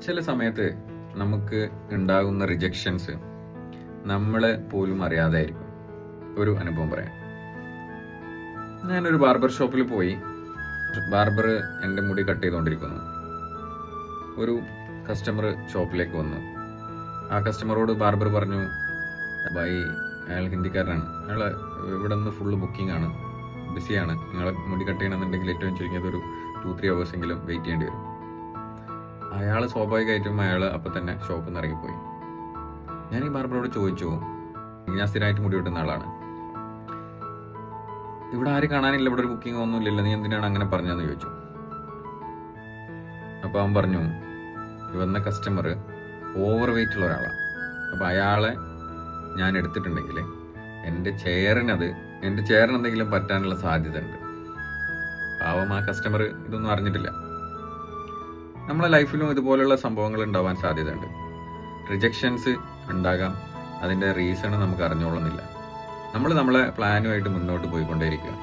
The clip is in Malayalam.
ചില സമയത്ത് നമുക്ക് ഉണ്ടാകുന്ന റിജക്ഷൻസ് നമ്മളെ പോലും അറിയാതെ ആയിരിക്കും. ഒരു അനുഭവം പറയാം. ഞാനൊരു ബാർബർ ഷോപ്പിൽ പോയി. ബാർബർ എൻ്റെ മുടി കട്ട് ചെയ്തുകൊണ്ടിരിക്കുന്നു. ഒരു കസ്റ്റമർ ഷോപ്പിലേക്ക് വന്നു. ആ കസ്റ്റമറോട് ബാർബർ പറഞ്ഞു, ബൈ, അയാൾ ഹിന്ദിക്കാരനാണ്, അയാൾ ഇവിടെ നിന്ന് ഫുള്ള് ബുക്കിംഗ് ആണ്, ബിസിയാണ്, നിങ്ങൾ മുടി കട്ട് ചെയ്യണമെന്നുണ്ടെങ്കിൽ ഏറ്റവും ചുരുങ്ങിയത് ഒരു 2-3 hours എങ്കിലും വെയിറ്റ് ചെയ്യേണ്ടി വരും. അയാൾ സ്വാഭാവികമായിട്ടും അപ്പം തന്നെ ഷോപ്പിൽ നിന്ന് ഇറങ്ങിപ്പോയി. ഞാൻ ഈ ബാർബറോട് ചോദിച്ചു, ഞാൻ സ്ഥിരമായിട്ട് മുടി വെട്ടുന്ന ആളാണ്, ഇവിടെ ആരും കാണാനില്ല, ഇവിടെ ഒരു ബുക്കിംഗ് ഒന്നും ഇല്ലല്ലോ, നീ എന്തിനാണ് അങ്ങനെ പറഞ്ഞതെന്ന് ചോദിച്ചു. അപ്പോൾ അവൻ പറഞ്ഞു, വന്ന കസ്റ്റമർ ഓവർ വെയിറ്റ് ഉള്ള ഒരാളാണ്, അപ്പോൾ അയാളെ ഞാൻ എടുത്തിട്ടുണ്ടെങ്കിൽ എൻ്റെ ചെയറിന് എന്തെങ്കിലും പറ്റാനുള്ള സാധ്യത ഉണ്ട്. പാവം ആ കസ്റ്റമർ ഇതൊന്നും അറിഞ്ഞിട്ടില്ല. നമ്മളെ ലൈഫിലും ഇതുപോലുള്ള സംഭവങ്ങൾ ഉണ്ടാവാൻ സാധ്യതയുണ്ട്. റിജക്ഷൻസ് ഉണ്ടാകാം, അതിൻ്റെ റീസൺ നമുക്ക് അറിഞ്ഞോളുന്നില്ല. നമ്മളെ പ്ലാനുമായിട്ട് മുന്നോട്ട് പോയിക്കൊണ്ടേയിരിക്കുക.